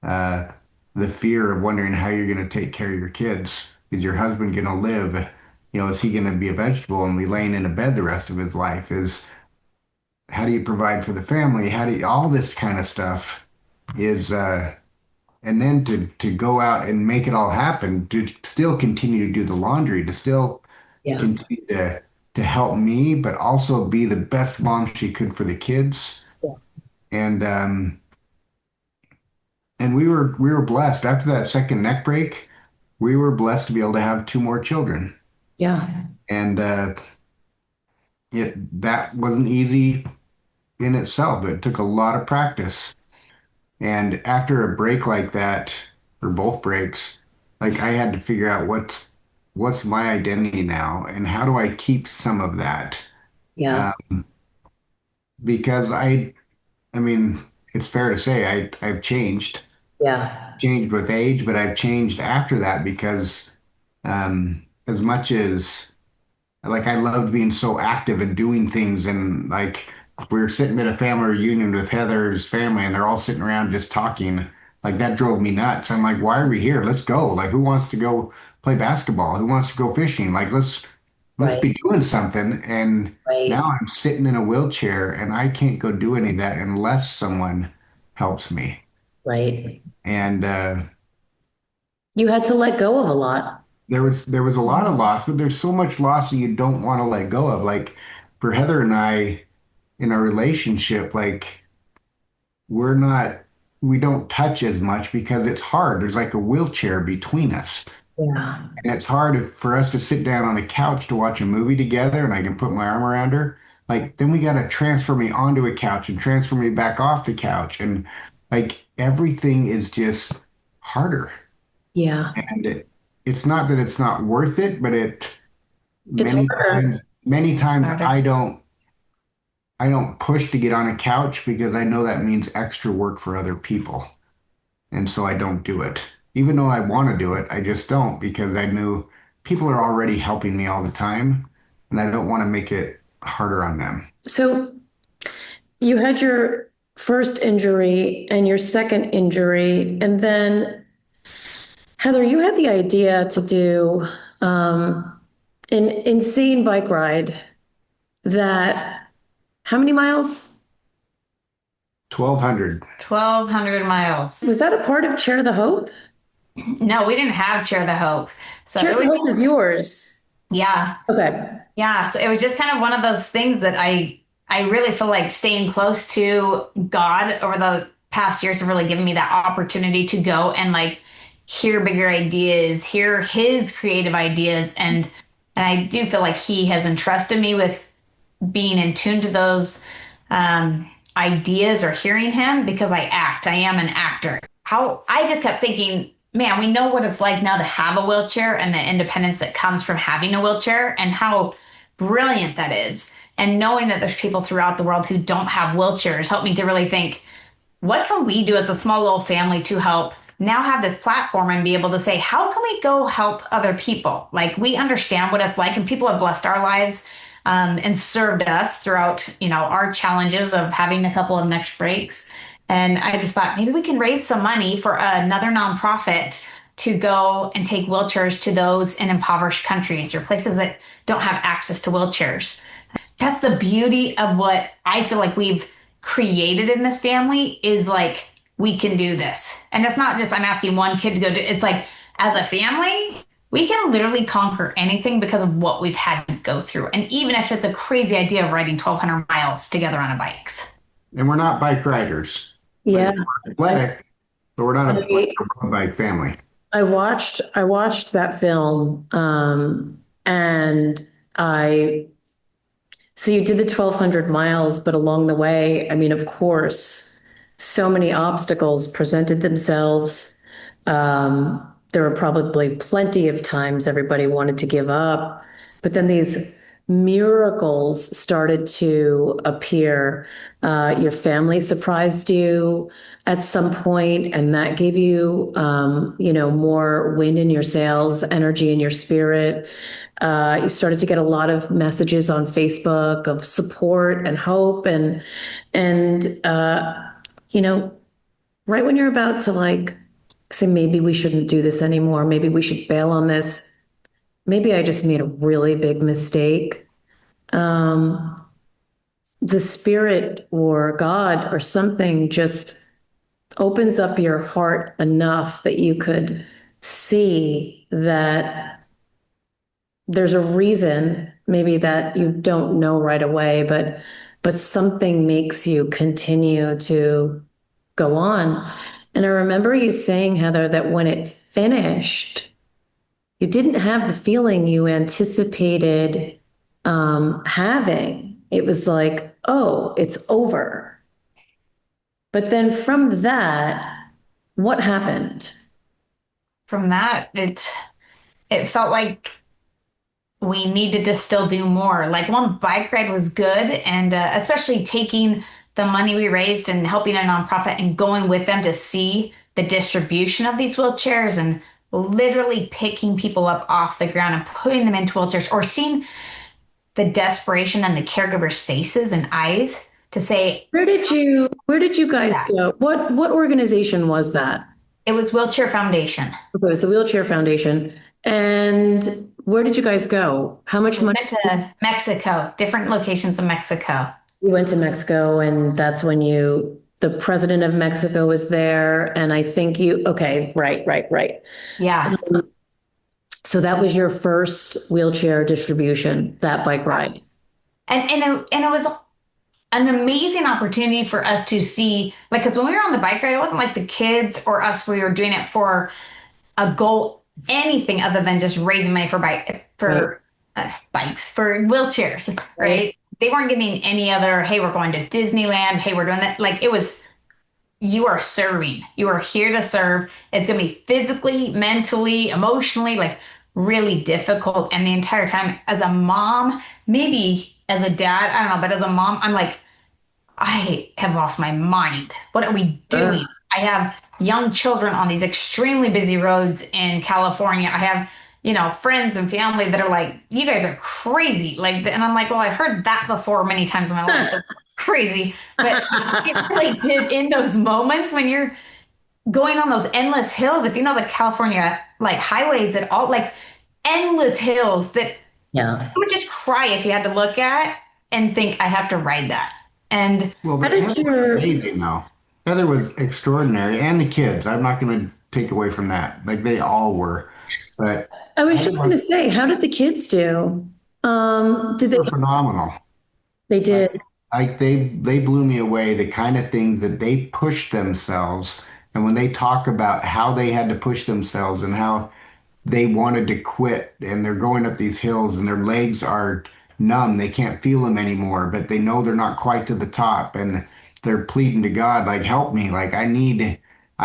Uh, the fear of wondering how you're going to take care of your kids. Is your husband going to live? Is he going to be a vegetable and be laying in a bed the rest of his life? Is how do you provide for the family? How do you, all this kind of stuff is, and then to go out and make it all happen, to still continue to do the laundry, to still Yeah, continue to help me, but also be the best mom she could for the kids. yeah, And and we were blessed after that second neck break. We were blessed to be able to have two more children, yeah, and that wasn't easy in itself. It took a lot of practice. And after a break like that, or both breaks, like I had to figure out what's my identity now, and how do I keep some of that? yeah, Uh, because I mean, it's fair to say I've yeah, changed with age, but I've changed after that because as much as like I loved being so active and doing things, and like we were sitting at a family reunion with Heather's family and they're all sitting around just talking, like that drove me nuts. I'm like, why are we here? Let's go. Like who wants to go play basketball? Who wants to go fishing? Like let's right, be doing something. And right, now I'm sitting in a wheelchair and I can't go do any of that unless someone helps me. right. And You had to let go of a lot. there was a lot of loss, but there's so much loss that you don't want to let go of. Like for Heather and I in our relationship, like we're not we don't touch as much because it's hard. There's like a wheelchair between us. Yeah, And it's hard for us to sit down on a couch to watch a movie together and I can put my arm around her. Like then we got to transfer me onto a couch and transfer me back off the couch. And like everything is just harder. yeah. And it's not that it's not worth it, but it It's harder. many times Harder. I don't push to get on a couch because I know that means extra work for other people. And so I don't do it. Even though I want to do it, I just don't because I knew people are already helping me all the time and I don't want to make it harder on them. So you had your first injury and your second injury, and then Heather, you had the idea to do an insane bike ride that, how many miles? 1,200. 1,200 miles. Was that a part of Chair the Hope? No, we didn't have Share the Hope. So Chair it the was, Hope is yours. yeah. Okay. Yeah. So it was just kind of one of those things that I really feel like staying close to God over the past years have really given me that opportunity to go and like hear bigger ideas, hear his creative ideas. And I do feel like he has entrusted me with being in tune to those ideas or hearing him because I act. I am an actor. How I just kept thinking, man, we know what it's like now to have a wheelchair and the independence that comes from having a wheelchair and how brilliant that is. And knowing that there's people throughout the world who don't have wheelchairs helped me to really think, what can we do as a small little family to help now have this platform and be able to say, how can we go help other people? Like we understand what it's like and people have blessed our lives and served us throughout, our challenges of having a couple of neck breaks. And I just thought maybe we can raise some money for another nonprofit to go and take wheelchairs to those in impoverished countries or places that don't have access to wheelchairs. That's the beauty of what I feel like we've created in this family is like we can do this. And it's not just I'm asking one kid to go do it's like as a family, we can literally conquer anything because of what we've had to go through. And even if it's a crazy idea of riding 1,200 miles together on a bikes. And we're not bike riders. Yeah. Like, we're athletic, but we're not a bike family. I watched that film, and so you did the 1,200 miles, but along the way, I mean, of course, so many obstacles presented themselves. There were probably plenty of times everybody wanted to give up, but then these miracles started to appear. Your family surprised you at some point, and that gave you, more wind in your sails, energy in your spirit. You started to get a lot of messages on Facebook of support and hope, and right when you're about to like say maybe we shouldn't do this anymore, maybe we should bail on this, maybe I just made a really big mistake. The spirit or God or something just opens up your heart enough that you could see that there's a reason maybe that you don't know right away, but something makes you continue to go on. And I remember you saying, Heather, that when it finished, you didn't have the feeling you anticipated having. It was like, oh, it's over. But then from that, what happened? From that, it felt like we needed to still do more. Like one bike ride was good, and especially taking the money we raised and helping a nonprofit and going with them to see the distribution of these wheelchairs and literally picking people up off the ground and putting them into wheelchairs or seeing the desperation on the caregivers' faces and eyes to say, Where did you guys go? What organization was that? it was Wheelchair Foundation. Okay, it was the Wheelchair Foundation. And where did you guys go? How much We money? went to Mexico, different locations of Mexico. You went to Mexico, and that's when the president of Mexico was there. And I think okay, right. Yeah. So that was your first wheelchair distribution, that bike ride. And it was an amazing opportunity for us to see, like, because when we were on the bike ride, it wasn't like the kids or us, we were doing it for a goal, anything other than just raising money for bikes, for wheelchairs, right? They weren't giving any other, hey, we're going to Disneyland, hey, we're doing that. Like it was, you are serving. You are here to serve. It's going to be physically, mentally, emotionally, like really difficult. And the entire time as a mom, maybe as a dad, I don't know, but as a mom, I'm like, I have lost my mind. What are we doing? I have young children on these extremely busy roads in California. I have, friends and family that are like, you guys are crazy. Like, and I'm like, well, I've heard that before many times in my life. That's crazy. But it really did in those moments when you're going on those endless hills. If you know the California like highways that all like endless hills that Yeah. you would just cry if you had to look at and think, I have to ride that. And Well, How but did Heather was your, amazing though. Heather was extraordinary, and the kids. I'm not going to take away from that. Like they all were, but I was Heather just going to was, say, how did the kids do? Did they were phenomenal. they Like, did? like they blew me away. The kind of things that they pushed themselves, and when they talk about how they had to push themselves and how they wanted to quit, and they're going up these hills and their legs are numb, they can't feel them anymore, but they know they're not quite to the top, and they're pleading to God, like, help me, like I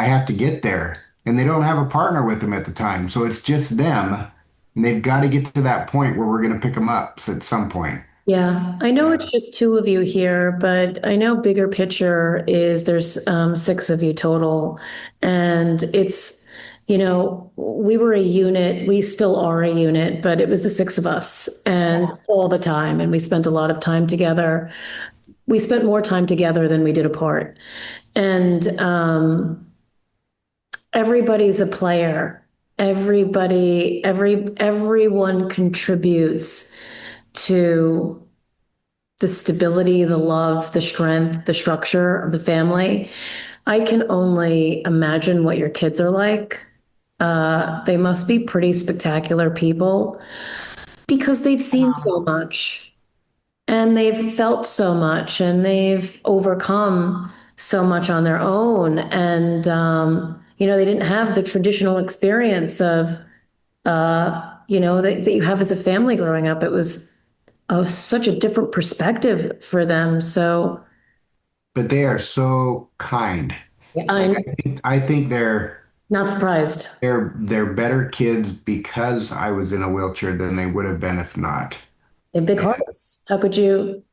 have to get there. And they don't have a partner with them at the time, so it's just them. And they've got to get to that point where we're going to pick them up at some point. Yeah, I know it's just two of you here, but I know bigger picture is there's six of you total. And it's, we were a unit, we still are a unit, but it was the six of us and all the time. And we spent a lot of time together. We spent more time together than we did apart. And everybody's a player. Everyone contributes to the stability, the love, the strength, the structure of the family. I can only imagine what your kids are like. They must be pretty spectacular people because they've seen so much and they've felt so much and they've overcome so much on their own. And, they didn't have the traditional experience of, that you have as a family growing up. It was such a different perspective for them. So But they are so kind. Like I'm I think not surprised. they're better kids because I was in a wheelchair than they would have been if not. They have big hearts. How could you,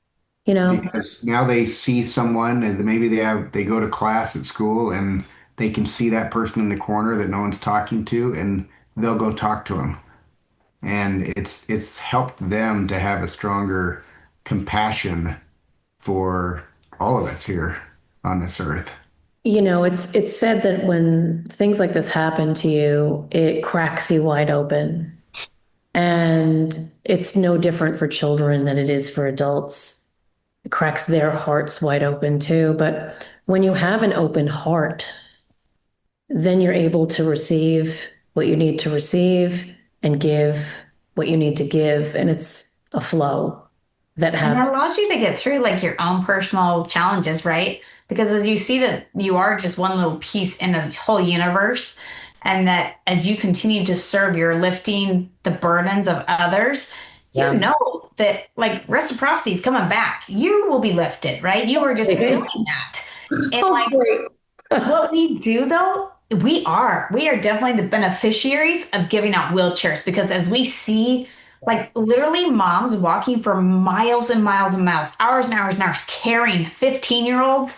you know? Because now they see someone and maybe they go to class at school and they can see that person in the corner that no one's talking to, and they'll go talk to them. And it's helped them to have a stronger compassion for all of us here on this earth. It's said that when things like this happen to you, it cracks you wide open. And it's no different for children than it is for adults. It cracks their hearts wide open too. But when you have an open heart, then you're able to receive what you need to receive and give what you need to give. And it's a flow that And it happens. allows you to get through like your own personal challenges, right? Because as you see that you are just one little piece in a whole universe, and that as you continue to serve, you're lifting the burdens of others, you Yeah. know that like reciprocity is coming back. You will be lifted, right? You are just feeling that. And Oh, great. what we do though, we are definitely the beneficiaries of giving out wheelchairs because as we see like literally moms walking for miles and miles and miles, hours and hours and hours carrying 15-year-olds.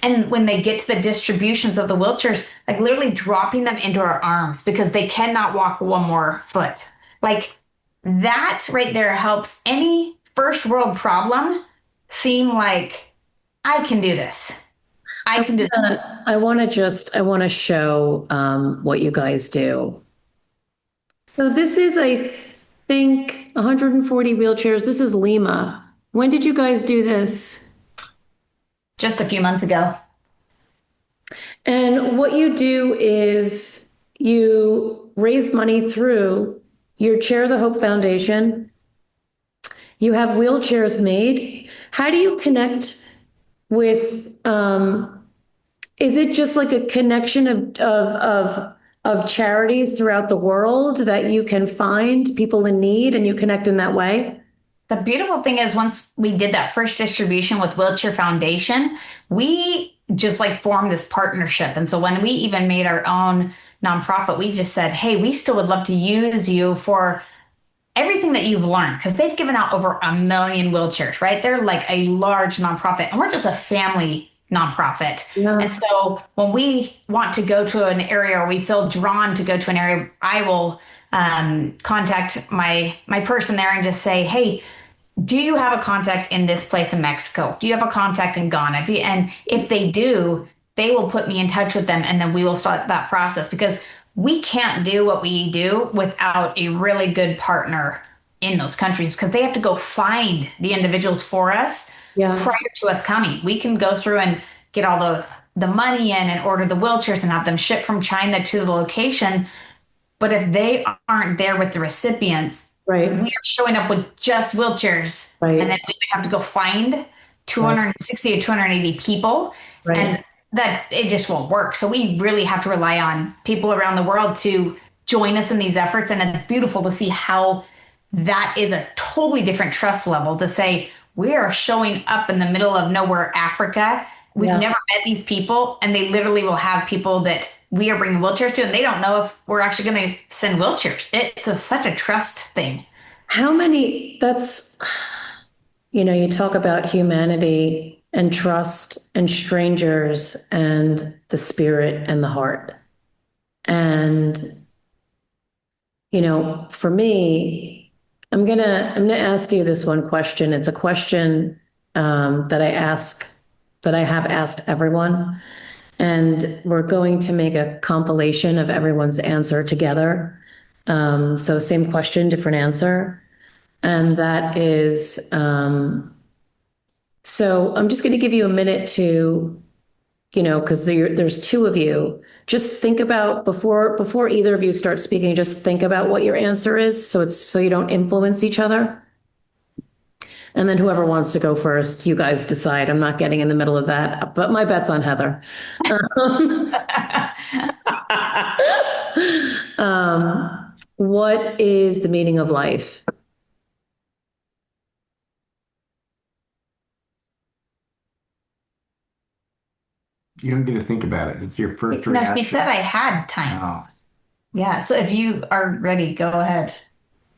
And when they get to the distributions of the wheelchairs, like literally dropping them into our arms because they cannot walk one more foot. Like that right there helps any first world problem seem like I can do this. I can do this. I want to show what you guys do. So this is, I think, 140 wheelchairs. This is Lima. When did you guys do this? Just a few months ago. And what you do is you raise money through your Chair the Hope Foundation. You have wheelchairs made. How do you connect with, is it just like a connection of charities throughout the world that you can find people in need and you connect in that way? The beautiful thing is once we did that first distribution with Wheelchair Foundation, we just like formed this partnership. And so when we even made our own nonprofit, we just said, hey, we still would love to use you for everything that you've learned because they've given out over 1 million wheelchairs, right? They're like a large nonprofit and we're just a family nonprofit. Yeah. And so when we want to go to an area or we feel drawn to go to an area, I will contact my person there and just say, hey, do you have a contact in this place in Mexico? Do you have a contact in Ghana? And if they do, they will put me in touch with them and then we will start that process because we can't do what we do without a really good partner in those countries because they have to go find the individuals for us Yeah, prior to us coming. We can go through and get all the money in and order the wheelchairs and have them shipped from China to the location. But if they aren't there with the recipients, we right, are showing up with just wheelchairs, and then right, we would have to go find right, 260 to 280 people, right. and that it just won't work. So we really have to rely on people around the world to join us in these efforts, and it's beautiful to see how that is a totally different trust level to say we are showing up in the middle of nowhere, Africa. We've Yeah. never met these people, and they literally will have people that we are bringing wheelchairs to, and they don't know if we're actually going to send wheelchairs. It's such a trust thing. How many, that's, you talk about humanity and trust and strangers and the spirit and the heart. And, for me, I'm gonna ask you this one question. It's a question that I have asked everyone. And we're going to make a compilation of everyone's answer together. So same question, different answer. And that is, so I'm just going to give you a minute to, because there's two of you. Just think about before either of you start speaking. Just think about what your answer is, so you don't influence each other. And then whoever wants to go first, you guys decide. I'm not getting in the middle of that, but my bet's on Heather. What is the meaning of life? You don't get to think about it. It's your first No, she said reaction. I had time. Oh, Yeah, so if you are ready, go ahead.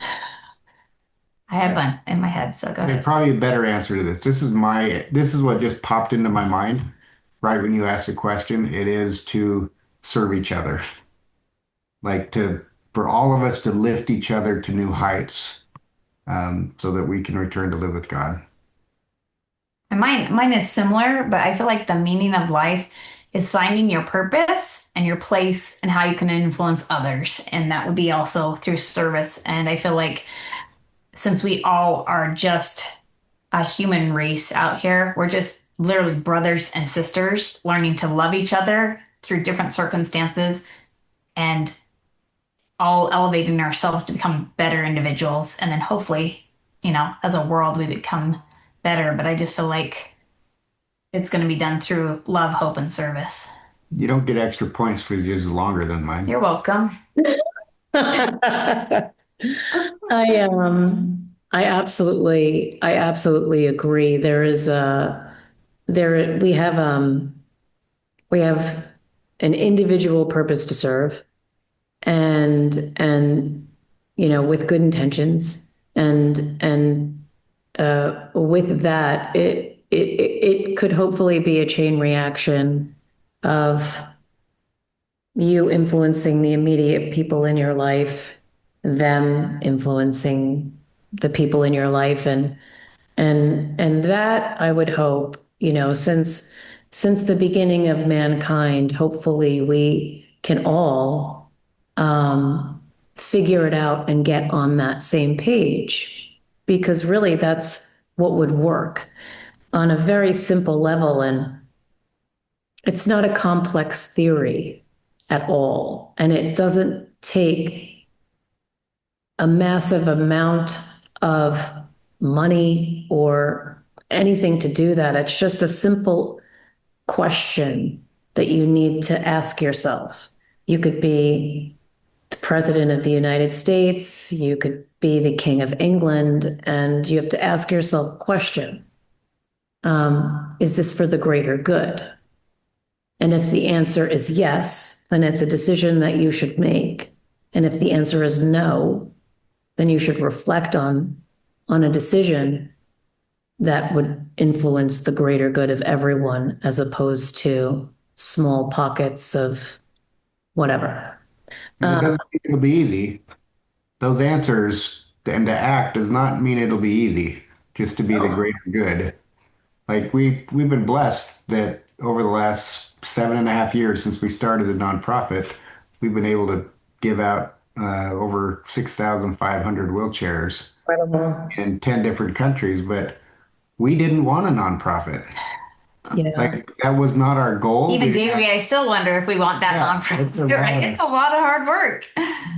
I have yeah. one in my head, so go There's ahead. probably a better answer to this. This is what just popped into my mind right when you asked the question. It is to serve each other, like for all of us to lift each other to new heights, so that we can return to live with God. And mine is similar, but I feel like the meaning of life is finding your purpose and your place and how you can influence others. And that would be also through service. And I feel like since we all are just a human race out here, we're just literally brothers and sisters learning to love each other through different circumstances and all elevating ourselves to become better individuals. And then hopefully, as a world, we become better. But I just feel like it's going to be done through love, hope, and service. You don't get extra points for yours longer than mine. You're welcome. I absolutely agree. There we have an individual purpose to serve, and with good intentions, and with that, it could hopefully be a chain reaction of you influencing the immediate people in your life, them influencing the people in your life, and that I would hope, since the beginning of mankind, hopefully we can all figure it out and get on that same page, because really that's what would work on a very simple level. And it's not a complex theory at all. And it doesn't take a massive amount of money or anything to do that. It's just a simple question that you need to ask yourself. You could be the president of the United States, you could be the king of England, and you have to ask yourself a question. Is this for the greater good? And if the answer is yes, then it's a decision that you should make. And if the answer is no, then you should reflect on a decision that would influence the greater good of everyone as opposed to small pockets of whatever. And it doesn't mean it'll be easy. Those answers and to act does not mean it'll be easy, just to be the greater good. Like we've been blessed that over the last 7.5 years since we started the nonprofit, we've been able to give out over 6,500 wheelchairs Incredible. in 10 different countries, but we didn't want a nonprofit. Yeah. Like that was not our goal. Even daily, I still wonder if we want that Yeah, it's a nonprofit, lot right? of, It's a lot of hard work.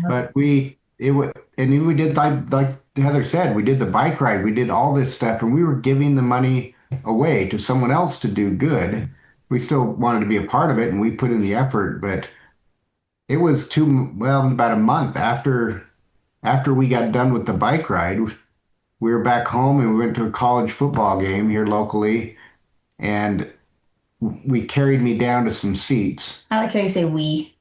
but we did like Heather said, we did the bike ride, we did all this stuff, and we were giving the money away to someone else to do good. We still wanted to be a part of it, and we put in the effort, but it was about a month after we got done with the bike ride, we were back home and we went to a college football game here locally, and we carried me down to some seats. I like how you say we.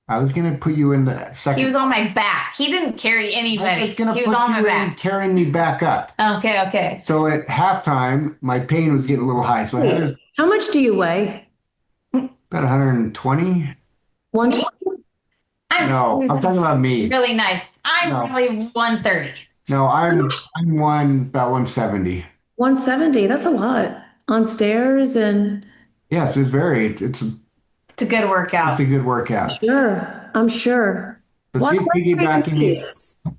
I was gonna put you in the second. He was on my back. He didn't carry anybody. I was gonna He was put on my you in, back. carrying me back up. Okay, okay. So at halftime, my pain was getting a little high. So Heather's How much do you weigh? about 120. 120? No, I'm talking about me. Really nice. I'm No. really 130. No, I'm about 170. 170. That's a lot. On stairs and Yes, it's It's a good workout. a good workout. sure. I'm sure. But she's piggybacking me.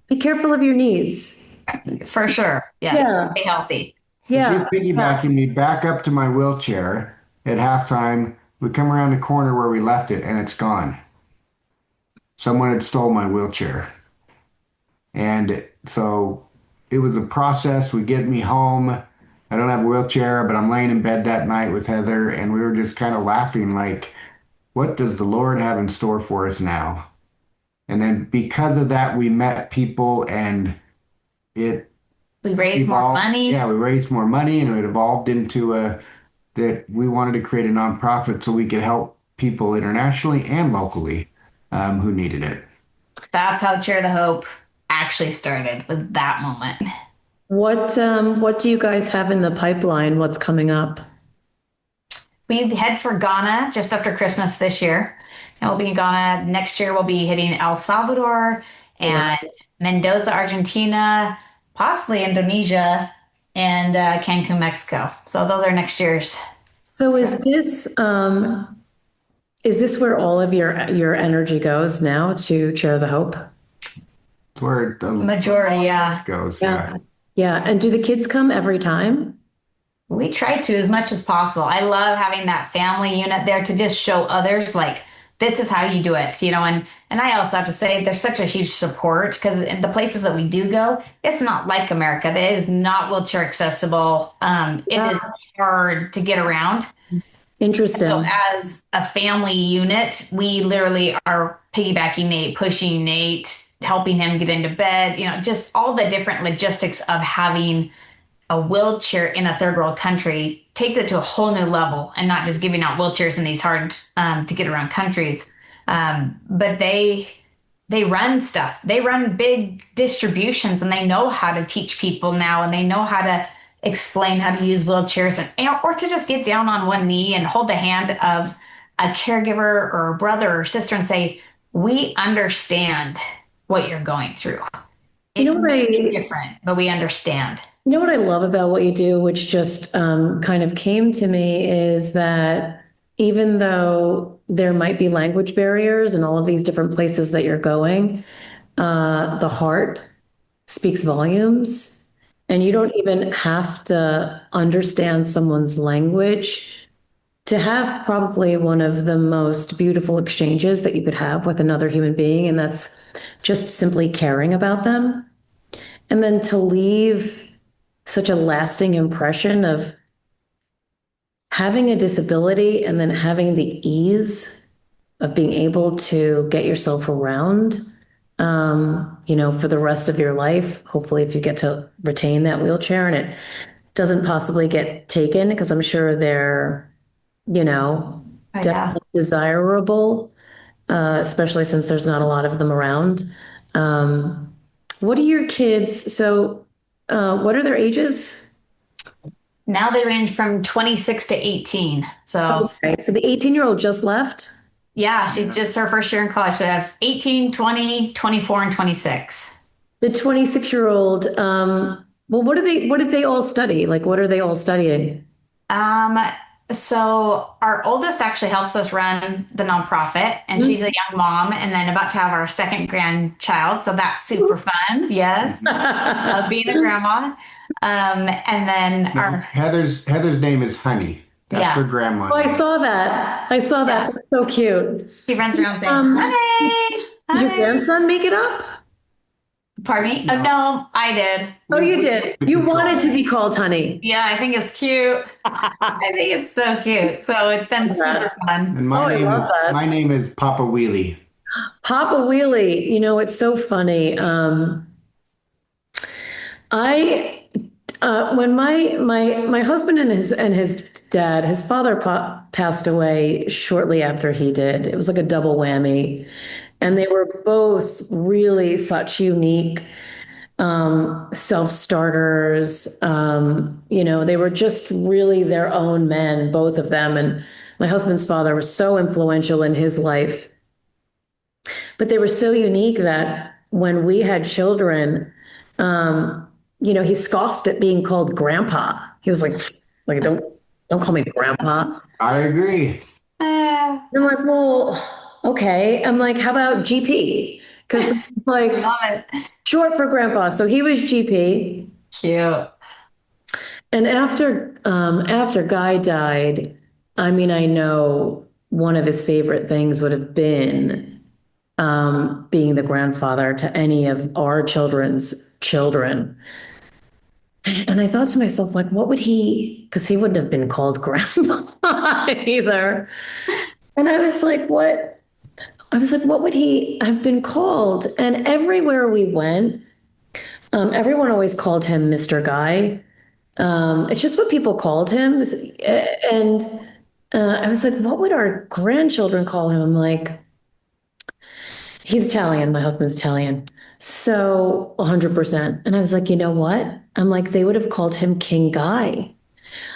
Be careful of your knees. For sure. Yes. Yeah. Stay healthy. Yeah. She's piggybacking me back up to my wheelchair at halftime. We come around the corner where we left it, and it's gone. Someone had stole my wheelchair. And so it was a process. We get me home. I don't have a wheelchair, but I'm laying in bed that night with Heather, and we were just kind of laughing like, what does the Lord have in store for us now? And then because of that, we met people, and it We raise more evolved. money. Yeah, we raised more money, and it evolved into that we wanted to create a nonprofit so we could help people internationally and locally who needed it. That's how Cheer the Hope actually started, with that moment. What do you guys have in the pipeline? What's coming up? We head for Ghana just after Christmas this year. And we'll be in Ghana. Next year, we'll be hitting El Salvador and Mendoza, Argentina, possibly Indonesia, and Cancun, Mexico. So those are next year's. So is this where all of your energy goes now, to Share the Hope? Where the Majority, yeah. goes. Yeah. Yeah. And do the kids come every time? We try to as much as possible. I love having that family unit there to just show others, like, this is how you do it, and I also have to say there's such a huge support, because in the places that we do go, it's not like America. It is not wheelchair accessible. It is hard to get around. Interesting. So as a family unit, we literally are piggybacking Nate, pushing Nate, helping him get into bed, just all the different logistics of having a wheelchair in a third world country takes it to a whole new level, and not just giving out wheelchairs in these hard to get around countries. But they run stuff. They run big distributions, and they know how to teach people now, and they know how to explain how to use wheelchairs, or to just get down on one knee and hold the hand of a caregiver or a brother or sister and say, we understand what you're going through. It's different, but we understand. You know what I love about what you do, which just kind of came to me, is that even though there might be language barriers in all of these different places that you're going, the heart speaks volumes, and you don't even have to understand someone's language to have probably one of the most beautiful exchanges that you could have with another human being, and that's just simply caring about them. And then to leave such a lasting impression of having a disability and then having the ease of being able to get yourself around, for the rest of your life. Hopefully, if you get to retain that wheelchair and it doesn't possibly get taken, because I'm sure they're, definitely desirable, especially since there's not a lot of them around. What are your kids? So, what are their ages? Now they range from 26 to 18. So, Okay, so the 18-year-old just left? yeah, she just her first year in college. We have 18, 20, 24, and 26. The 26-year-old, well, what did they all study? Like, what are they all studying? So our oldest actually helps us run the nonprofit, and she's a young mom, and then about to have our second grandchild. So that's super fun. Yes, being a grandma. And then No, our Heather's name is Honey. That's her yeah, grandma Oh, I name. saw that. I saw that. yeah, That's so cute. he runs around saying, Um, "Honey, did your honey." grandson make it up? Pardon me? Oh No, no, I did. Oh, you we did. we You control wanted to that. be called honey. Yeah, I think it's cute. I think it's so cute. So it's been super fun. And Oh, I love that. my name is Papa Wheelie. Papa Wheelie, it's so funny. I when my husband and his dad, his father passed away shortly after he did. It was like a double whammy, and they were both really such unique self-starters. They were just really their own men, both of them. And my husband's father was so influential in his life, but they were so unique that when we had children, he scoffed at being called grandpa. He was like, don't call me grandpa. I agree. Eh, I'm like, well, okay. I'm like, how about GP? Because like love it. short for grandpa. So he was GP. Cute. And after Guy died, I mean, I know one of his favorite things would have been being the grandfather to any of our children's children. And I thought to myself, like, what would he, because he wouldn't have been called grandpa either. And I was like, what? I was like, what would he have been called? And everywhere we went, everyone always called him Mr. Guy. It's just what people called him. And I was like, what would our grandchildren call him? I'm like, he's Italian. My husband's Italian. So 100%. And I was like, you know what? I'm like, they would have called him King Guy.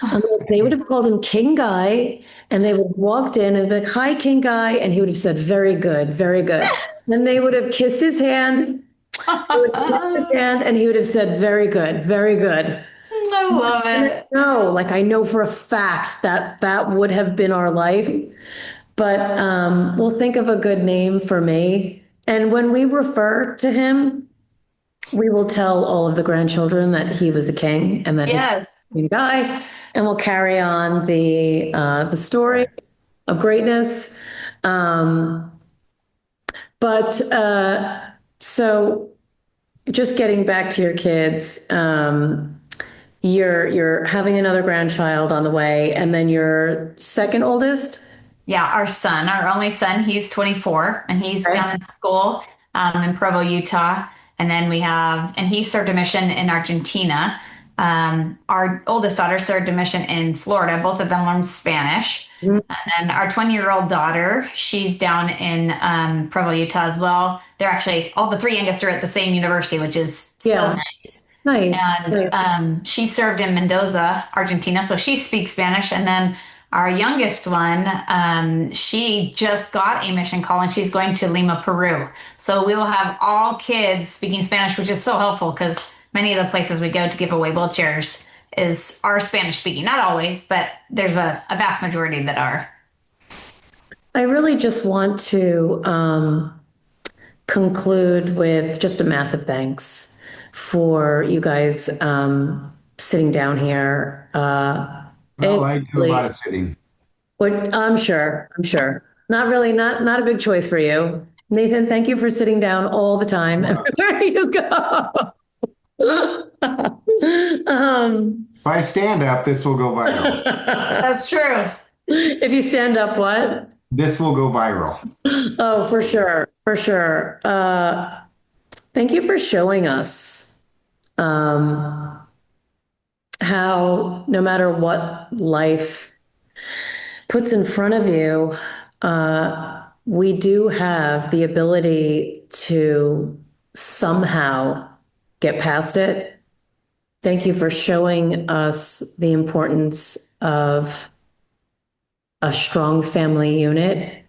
I'm like, they would have called him King Guy, and they would have walked in and be like, hi, King Guy. And he would have said, very good, very good. And they would have kissed his hand, I and he would have said, very good, very good. love it. No, like I know for a fact that that would have been our life. But we'll think of a good name for me. And when we refer to him, we will tell all of the grandchildren that he was a king and that his Yes. guy, and we'll carry on the story of greatness. Um, but just getting back to your kids, you're having another grandchild on the way, and then your second oldest. Yeah, our son, our only son, he's 24 and he's Okay. down in school in Provo, Utah. And then we have, and he served a mission in Argentina. Our oldest daughter served a mission in Florida. Both of them learned Spanish. Mhm. And then our 20-year-old daughter, she's down in Provo, Utah as well. They're actually, all the three youngest are at the same university, which is so Yeah. nice. Nice. And Nice. she served in Mendoza, Argentina, so she speaks Spanish. And then our youngest one, she just got a mission call and she's going to Lima, Peru. So we will have all kids speaking Spanish, which is so helpful because many of the places we go to give away wheelchairs are Spanish speaking. Not always, but there's a vast majority that are. I really just want to conclude with just a massive thanks for you guys sitting down here. Well, It's I do a really, lot of sitting. what I'm sure. Not really, not a big choice for you. Nathan, thank you for sitting down all the time everywhere you go. If I stand up, this will go viral. That's true. if you stand up, what? This will go viral. Oh, for sure, for sure. Thank you for showing us how no matter what life puts in front of you, we do have the ability to somehow get past it. Thank you for showing us the importance of a strong family unit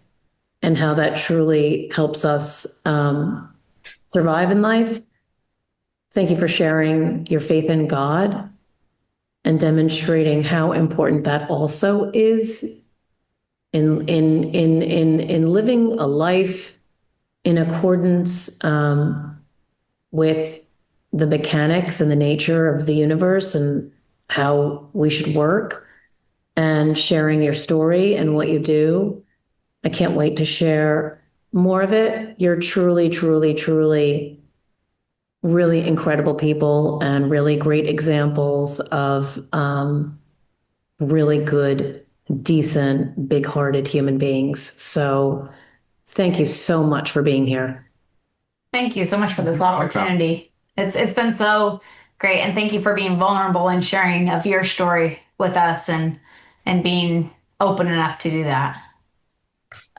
and how that truly helps us survive in life. Thank you for sharing your faith in God. and demonstrating how important that also is in living a life in accordance with the mechanics and the nature of the universe and how we should work, and sharing your story and what you do. I can't wait to share more of it. You're truly, truly, truly really incredible people and really great examples of really good, decent, big-hearted human beings. So thank you so much for being here. Thank you so much for this opportunity. It's been so great, and thank you for being vulnerable and sharing of your story with us and being open enough to do that.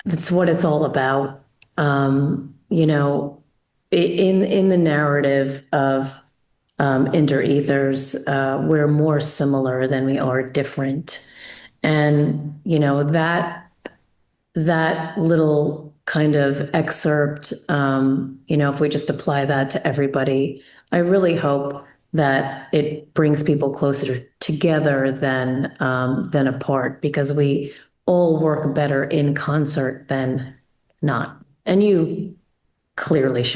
That's what it's all about. You know, in the narrative of interethers, we're more similar than we are different, and you know that little kind of excerpt. You know, if we just apply that to everybody, I really hope that it brings people closer together than apart, because we all work better in concert than not. And you clearly show